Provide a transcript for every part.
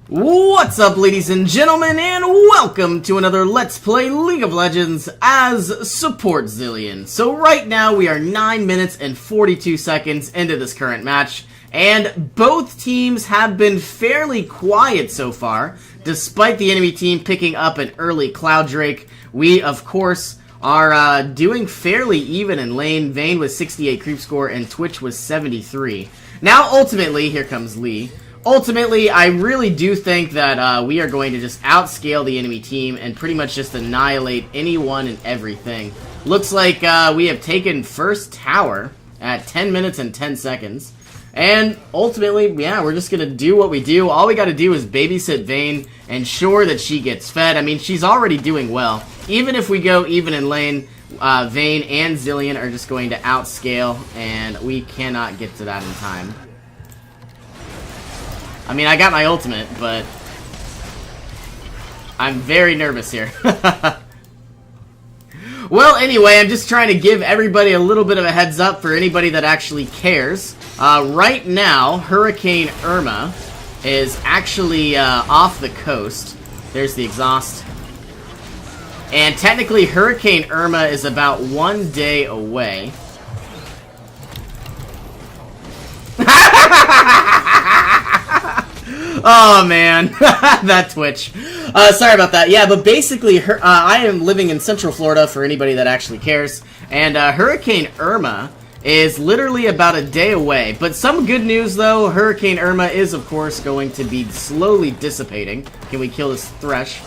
What's up, ladies and gentlemen, and welcome to another Let's Play League of Legends as Support Zilean. So right now we are 9 minutes and 42 seconds into this current match, and both teams have been fairly quiet so far, despite the enemy team picking up an early Cloud Drake. We, of course, are doing fairly even in lane. Vayne with 68 creep score and Twitch was 73. Now, ultimately, here comes Lee. Ultimately, I really do think that we are going to just outscale the enemy team and pretty much just annihilate anyone and everything. Looks like we have taken first tower at 10 minutes and 10 seconds. And ultimately, yeah, we're just going to do what we do. All we got to do is babysit Vayne, ensure that she gets fed. I mean, she's already doing well. Even if we go even in lane, Vayne and Zilean are just going to outscale, and we cannot get to that in time. I mean, I got my ultimate, but I'm very nervous here. Well, anyway, I'm just trying to give everybody a little bit of a heads up for anybody that actually cares. Right now, Hurricane Irma is actually off the coast. There's the exhaust. And technically, Hurricane Irma is about 1 day away. Oh, man. That Twitch. Sorry about that. Yeah, but basically, I am living in Central Florida for anybody that actually cares. And Hurricane Irma is literally about a day away. But some good news, though. Hurricane Irma is, of course, going to be slowly dissipating. Can we kill this Thresh?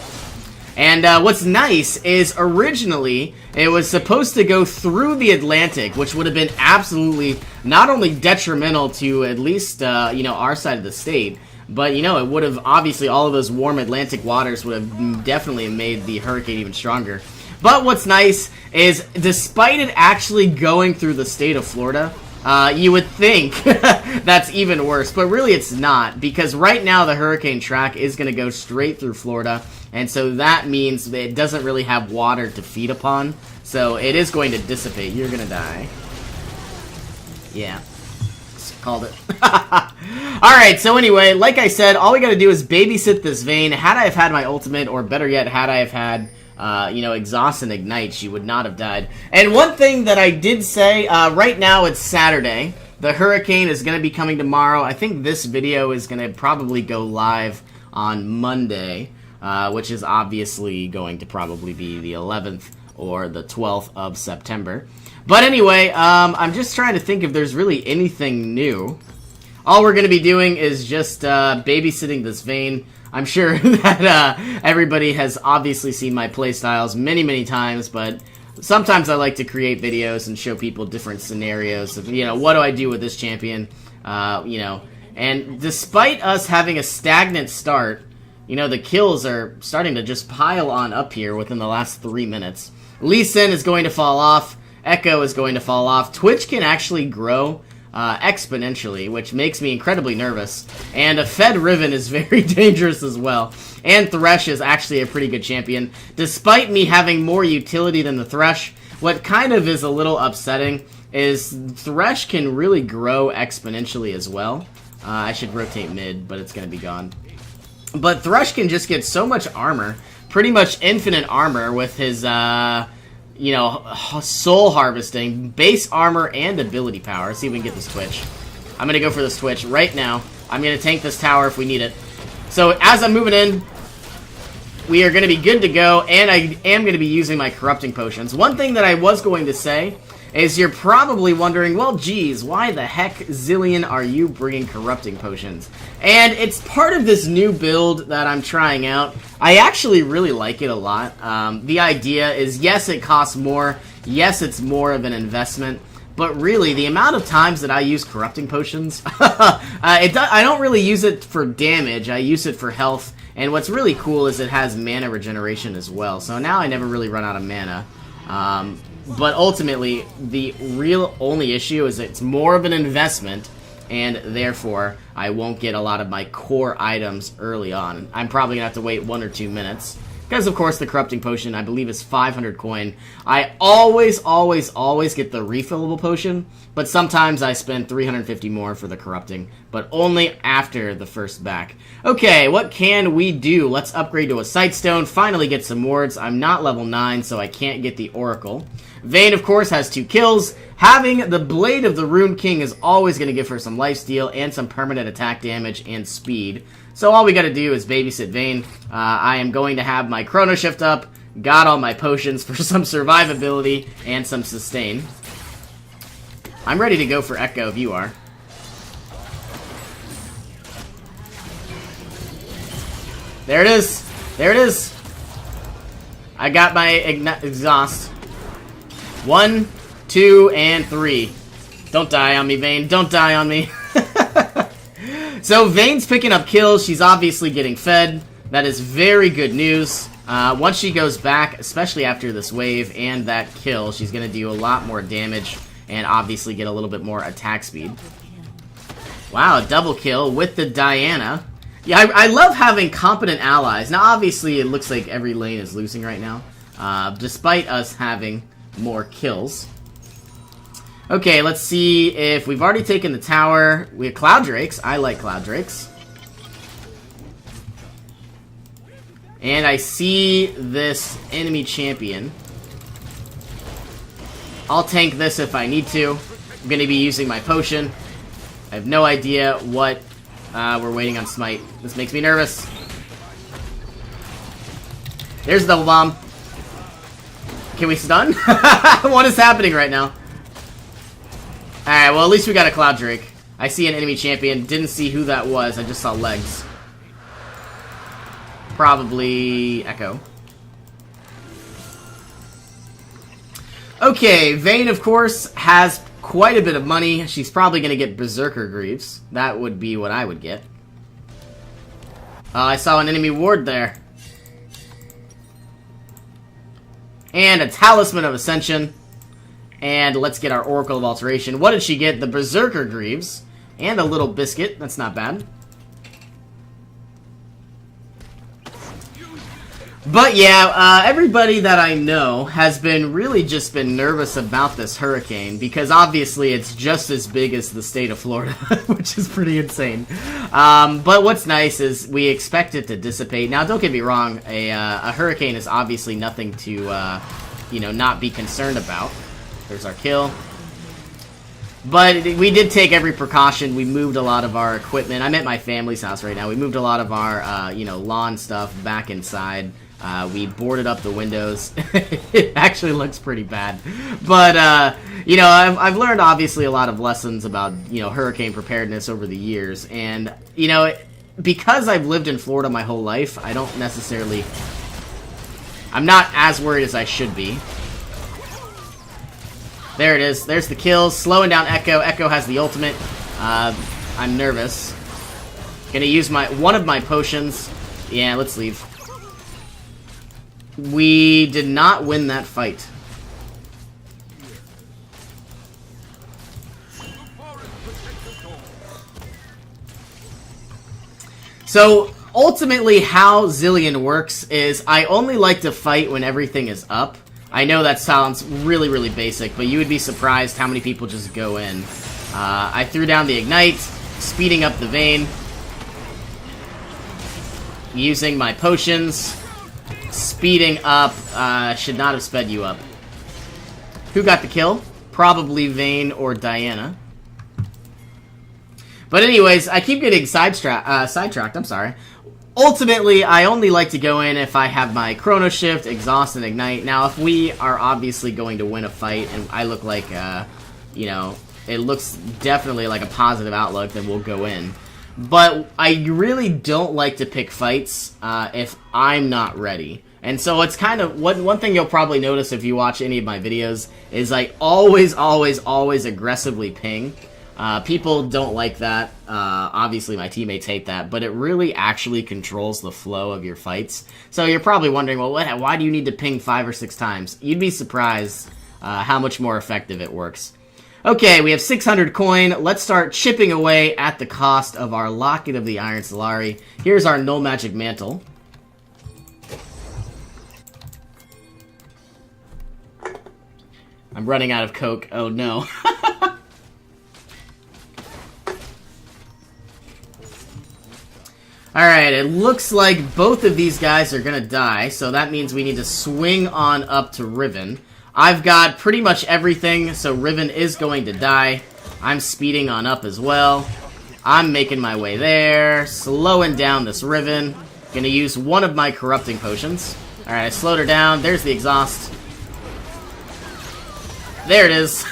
And what's nice is originally it was supposed to go through the Atlantic, which would have been absolutely not only detrimental to at least, our side of the state, but, it would have, obviously, all of those warm Atlantic waters would have definitely made the hurricane even stronger. But what's nice is, despite it actually going through the state of Florida, you would think that's even worse. But really it's not, because right now the hurricane track is going to go straight through Florida, and so that means that it doesn't really have water to feed upon. So it is going to dissipate. You're going to die. Yeah. Called it. Alright, so anyway, like I said, all we gotta do is babysit this Vayne. Had I have had my ultimate, or better yet, had I have had, Exhaust and Ignite, she would not have died. And one thing that I did say, right now it's Saturday. The Hurricane is gonna be coming tomorrow. I think this video is gonna probably go live on Monday, which is obviously going to probably be the 11th or the 12th of September. But anyway, I'm just trying to think if there's really anything new. All we're going to be doing is just babysitting this Vayne. I'm sure that everybody has obviously seen my playstyles many, many times, but sometimes I like to create videos and show people different scenarios of, what do I do with this champion, And despite us having a stagnant start, the kills are starting to just pile on up here within the last 3 minutes. Lee Sin is going to fall off. Echo is going to fall off. Twitch can actually grow exponentially, which makes me incredibly nervous. And a Fed Riven is very dangerous as well. And Thresh is actually a pretty good champion. Despite me having more utility than the Thresh, what kind of is a little upsetting is Thresh can really grow exponentially as well. I should rotate mid, but it's going to be gone. But Thresh can just get so much armor, pretty much infinite armor with his, soul harvesting, base armor, and ability power. Let's see if we can get this Twitch. I'm going to go for this Twitch right now. I'm going to tank this tower if we need it. So as I'm moving in, we are going to be good to go, and I am going to be using my corrupting potions. One thing that I was going to say is you're probably wondering, well, geez, why the heck, Zilean, are you bringing corrupting potions? And it's part of this new build that I'm trying out. I actually really like it a lot. The idea is, yes, it costs more. Yes, it's more of an investment. But really, the amount of times that I use corrupting potions, I don't really use it for damage. I use it for health. And what's really cool is it has mana regeneration as well. So now I never really run out of mana. But ultimately, the real only issue is it's more of an investment, and therefore, I won't get a lot of my core items early on. I'm probably going to have to wait 1 or 2 minutes. Because, of course, the Corrupting Potion, I believe, is 500 coin. I always get the refillable potion, but sometimes I spend 350 more for the Corrupting, but only after the first back. Okay, what can we do? Let's upgrade to a Sightstone, finally get some wards. I'm not level 9, so I can't get the Oracle. Vayne, of course, has 2 kills. Having the Blade of the Rune King is always going to give her some lifesteal and some permanent attack damage and speed. So all we gotta do is babysit Vayne. I am going to have my Chrono Shift up, got all my potions for some survivability and some sustain. I'm ready to go for Echo if you are. There it is! There it is! I got my exhaust. 1, 2, and 3. Don't die on me, Vayne. Don't die on me. So Vayne's picking up kills. She's obviously getting fed. That is very good news. Once she goes back, especially after this wave and that kill, she's going to do a lot more damage and obviously get a little bit more attack speed. Wow, a double kill with the Diana. Yeah, I love having competent allies. Now, obviously, it looks like every lane is losing right now, despite us having more kills. Okay, let's see if we've already taken the tower. We have Cloud Drakes. I like Cloud Drakes. And I see this enemy champion. I'll tank this if I need to. I'm going to be using my potion. I have no idea what we're waiting on Smite. This makes me nervous. There's the double bomb. Can we stun? What is happening right now? Alright, well at least we got a Cloud Drake. I see an enemy champion. Didn't see who that was. I just saw legs. Probably Echo. Okay, Vayne, of course, has quite a bit of money. She's probably going to get Berserker Greaves. That would be what I would get. I saw an enemy ward there. And a Talisman of Ascension. And let's get our Oracle of Alteration. What did she get? The Berserker Greaves. And a little biscuit. That's not bad. But yeah, everybody that I know has been really just been nervous about this hurricane. Because obviously it's just as big as the state of Florida. Which is pretty insane. But what's nice is we expect it to dissipate. Now don't get me wrong. A hurricane is obviously nothing to, you know, not be concerned about. There's our kill. But we did take every precaution. We moved a lot of our equipment. I'm at my family's house right now. We moved a lot of our, you know, lawn stuff back inside. We boarded up the windows. It actually looks pretty bad. But, you know, I've learned obviously a lot of lessons about, you know, hurricane preparedness over the years. And, you know, because I've lived in Florida my whole life, I don't necessarily... I'm not as worried as I should be. There it is. There's the kills. Slowing down Echo. Echo has the ultimate. I'm nervous. Gonna use one of my potions. Yeah, let's leave. We did not win that fight. So, ultimately how Zilean works is I only like to fight when everything is up. I know that sounds really, really basic, but you would be surprised how many people just go in. I threw down the Ignite, speeding up the Vayne. Using my potions. Speeding up. Should not have sped you up. Who got the kill? Probably Vayne or Diana. But anyways, I keep getting sidetracked, I'm sorry. Ultimately, I only like to go in if I have my Chrono Shift, Exhaust, and Ignite. Now, if we are obviously going to win a fight, and I look like, you know, it looks definitely like a positive outlook, then we'll go in. But I really don't like to pick fights if I'm not ready. And so it's kind of, one thing you'll probably notice if you watch any of my videos is I always aggressively ping. People don't like that. Obviously, my teammates hate that, but it really actually controls the flow of your fights. So you're probably wondering, well, why do you need to ping 5 or 6 times? You'd be surprised how much more effective it works. Okay, we have 600 coin. Let's start chipping away at the cost of our Locket of the Iron Solari. Here's our Null Magic Mantle. I'm running out of Coke. Oh, no. Alright, it looks like both of these guys are gonna die, so that means we need to swing on up to Riven. I've got pretty much everything, so Riven is going to die. I'm speeding on up as well. I'm making my way there, slowing down this Riven. Gonna use one of my corrupting potions. Alright, I slowed her down. There's the exhaust. There it is.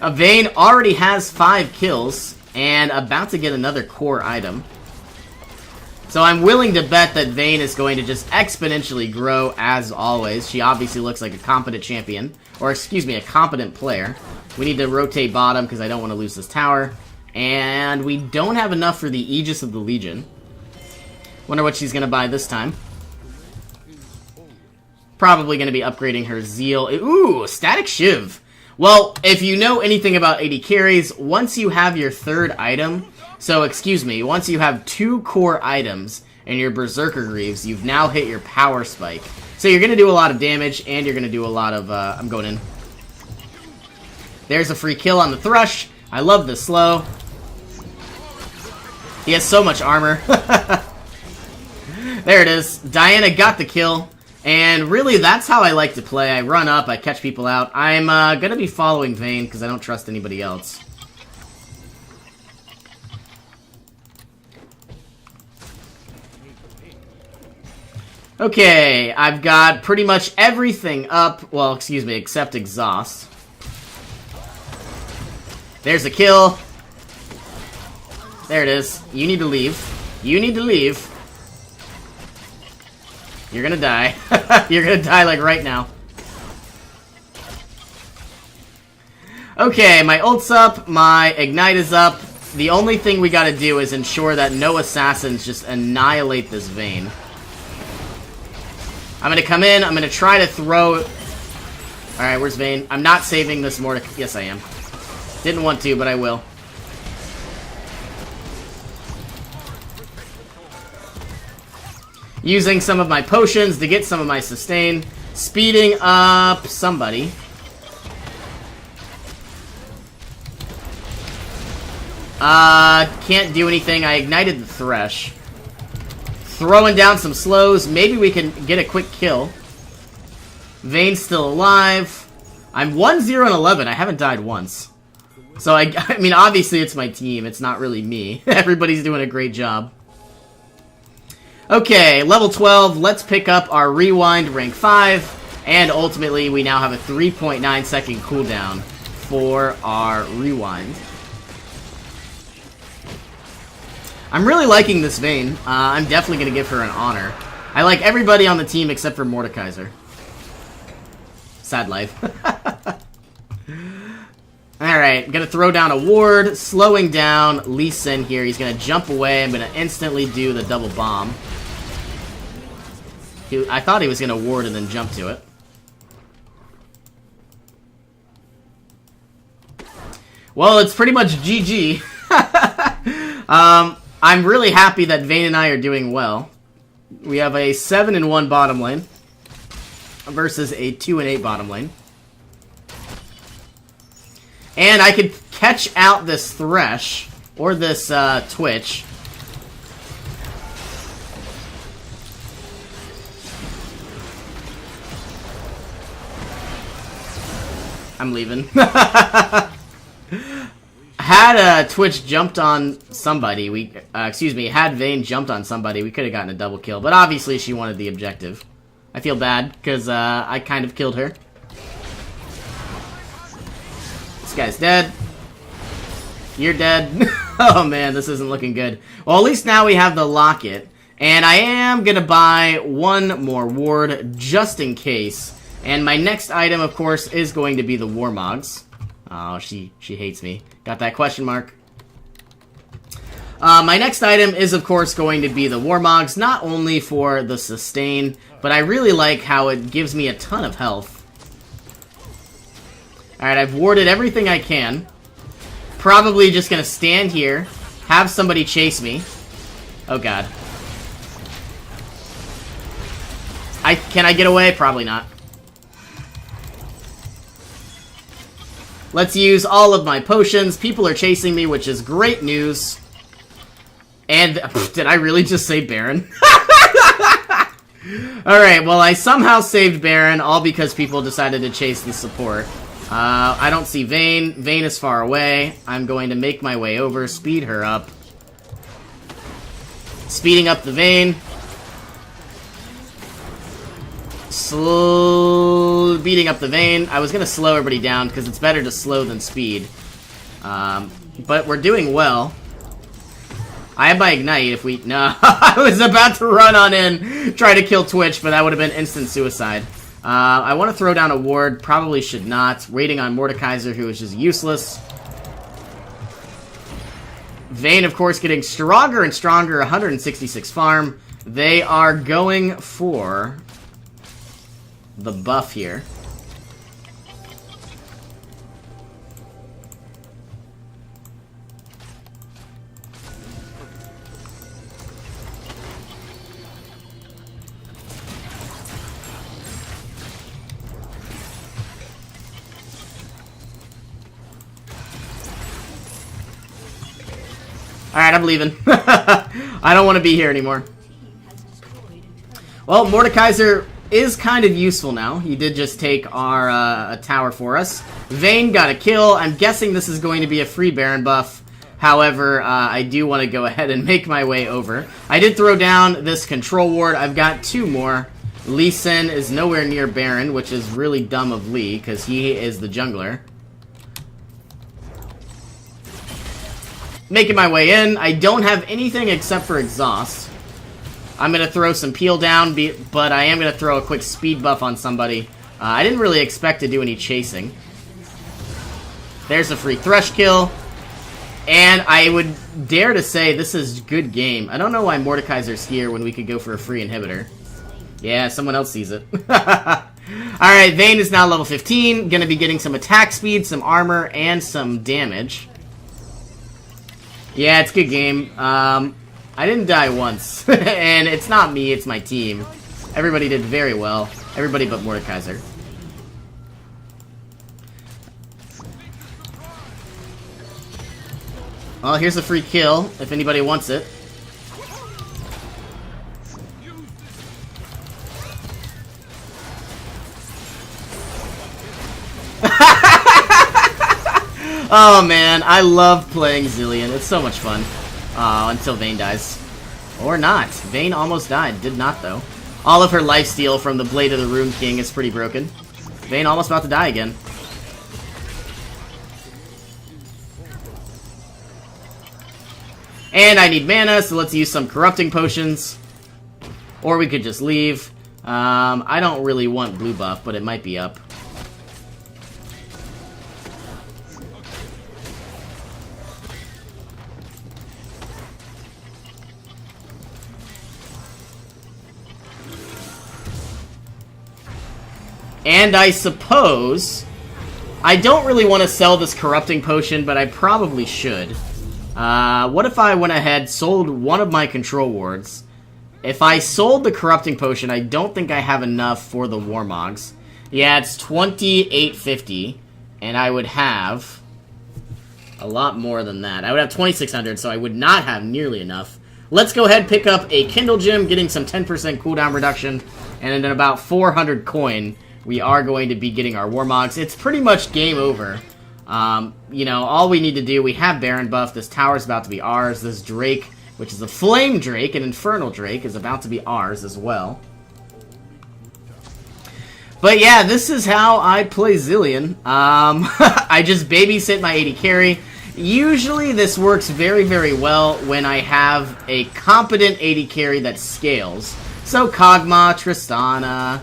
Vayne already has 5 kills, and about to get another core item. So I'm willing to bet that Vayne is going to just exponentially grow as always. She obviously looks like a competent champion. Or, excuse me, a competent player. We need to rotate bottom because I don't want to lose this tower. And we don't have enough for the Aegis of the Legion. Wonder what she's going to buy this time. Probably going to be upgrading her Zeal. Ooh, Static Shiv. Well, if you know anything about AD carries, once you have your 3rd item... So, excuse me, once you have 2 core items in your Berserker Greaves, you've now hit your power spike. So you're going to do a lot of damage, and you're going to do a lot of... I'm going in. There's a free kill on the Thrush. I love this slow. He has so much armor. There it is. Diana got the kill. And really, that's how I like to play. I run up, I catch people out. I'm going to be following Vayne, because I don't trust anybody else. Okay, I've got pretty much everything up. Well, excuse me, except exhaust. There's a kill. There it is. You need to leave. You need to leave. You're gonna die. You're gonna die, like, right now. Okay, my ult's up. My ignite is up. The only thing we gotta do is ensure that no assassins just annihilate this Vayne. I'm gonna come in, I'm gonna try to throw... Alright, where's Vayne? I'm not saving this Mordecai. Yes, I am. Didn't want to, but I will. Using some of my potions to get some of my sustain. Speeding up somebody. Can't do anything. I ignited the Thresh. Throwing down some slows. Maybe we can get a quick kill. Vayne's still alive. I'm 1-0 and 11. I haven't died once. So, I mean, obviously it's my team. It's not really me. Everybody's doing a great job. Okay, level 12. Let's pick up our Rewind rank 5. And ultimately, we now have a 3.9 second cooldown for our Rewind. I'm really liking this Vayne. I'm definitely going to give her an honor. I like everybody on the team except for Mordekaiser. Sad life. Alright, gonna throw down a ward, slowing down Lee Sin here. He's gonna jump away. I'm gonna instantly do the double bomb. I thought he was gonna ward and then jump to it. Well, it's pretty much GG. I'm really happy that Vayne and I are doing well. We have a 7-1 bottom lane versus a 2-8 bottom lane. And I could catch out this Thresh, or this Twitch. I'm leaving. Had Twitch jumped on somebody, had Vayne jumped on somebody, we could have gotten a double kill. But obviously she wanted the objective. I feel bad, because I kind of killed her. This guy's dead. You're dead. Oh man, this isn't looking good. Well, at least now we have the locket. And I am going to buy one more ward, just in case. And my next item, of course, is going to be the Warmogs. Oh, she hates me. Got that question mark. My next item is, of course, going to be the Warmogs, not only for the sustain, but I really like how it gives me a ton of health. Alright, I've warded everything I can. Probably just gonna stand here, have somebody chase me. Oh god. Can I get away? Probably not. Let's use all of my potions. People are chasing me, which is great news. And, did I really just say Baron? Alright, well, I somehow saved Baron, all because people decided to chase the support. I don't see Vayne. Vayne is far away. I'm going to make my way over, speed her up. Speeding up the Vayne. Beating up the Vayne. I was going to slow everybody down, because it's better to slow than speed. But we're doing well. I have my Ignite if we... No, I was about to run on in, try to kill Twitch, but that would have been instant suicide. I want to throw down a ward, probably should not. Waiting on Mordekaiser, who is just useless. Vayne, of course, getting stronger and stronger, 166 farm. They are going for the buff here. Alright, I'm leaving. I don't want to be here anymore. Well, Mordekaiser is kind of useful now. He did just take our tower for us. Vayne got a kill. I'm guessing this is going to be a free Baron buff. However, I do want to go ahead and make my way over. I did throw down this control ward. I've got 2 more. Lee Sin is nowhere near Baron, which is really dumb of Lee, because he is the jungler. Making my way in. I don't have anything except for exhaust. I'm going to throw some peel down, but I am going to throw a quick speed buff on somebody. I didn't really expect to do any chasing. There's a free Thresh kill. And I would dare to say this is good game. I don't know why Mordekaiser's here when we could go for a free inhibitor. Yeah, someone else sees it. Alright, Vayne is now level 15. Going to be getting some attack speed, some armor, and some damage. Yeah, it's a good game. I didn't die once. And it's not me, it's my team. Everybody did very well. Everybody but Mordekaiser. Well, here's a free kill, if anybody wants it. Oh man, I love playing Zilean. It's so much fun. Until Vayne dies. Or not. Vayne almost died. Did not, though. All of her lifesteal from the Blade of the Rune King is pretty broken. Vayne almost about to die again. And I need mana, so let's use some Corrupting Potions. Or we could just leave. I don't really want blue buff, but it might be up. And I suppose... I don't really want to sell this Corrupting Potion, but I probably should. What if I went ahead, sold one of my control wards? If I sold the Corrupting Potion, I don't think I have enough for the Warmogs. Yeah, it's 2850, and I would have a lot more than that. I would have 2600, so I would not have nearly enough. Let's go ahead and pick up a Kindle Gem, getting some 10% cooldown reduction, and in about 400 coin, we are going to be getting our Warmogs. It's pretty much game over. You know, all we need to do, we have Baron buff, this tower's about to be ours, this Drake, which is a Flame Drake, an Infernal Drake, is about to be ours as well. But yeah, this is how I play Zilean. I just babysit my AD carry. Usually this works very, very well when I have a competent AD carry that scales. So Kog'Maw, Tristana,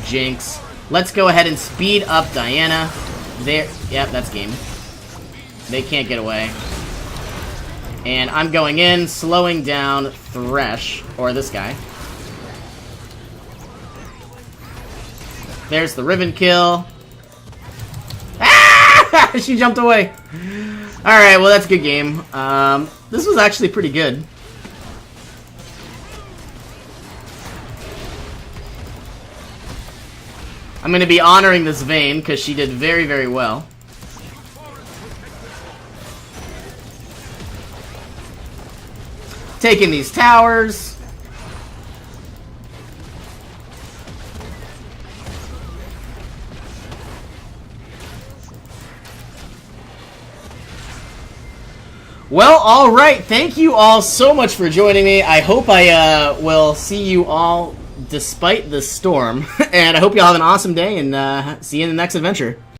Jinx. Let's go ahead and speed up Diana. There, yep, that's game. They can't get away. And I'm going in, slowing down Thresh, or this guy. There's the Riven kill. Ah! She jumped away. Alright, well that's a good game. This was actually pretty good. I'm going to be honoring this Vayne, because she did very, very well. taking these towers. Well, alright, thank you all so much for joining me. I hope I will see you all despite the storm. And I hope you all have an awesome day, and see you in the next adventure.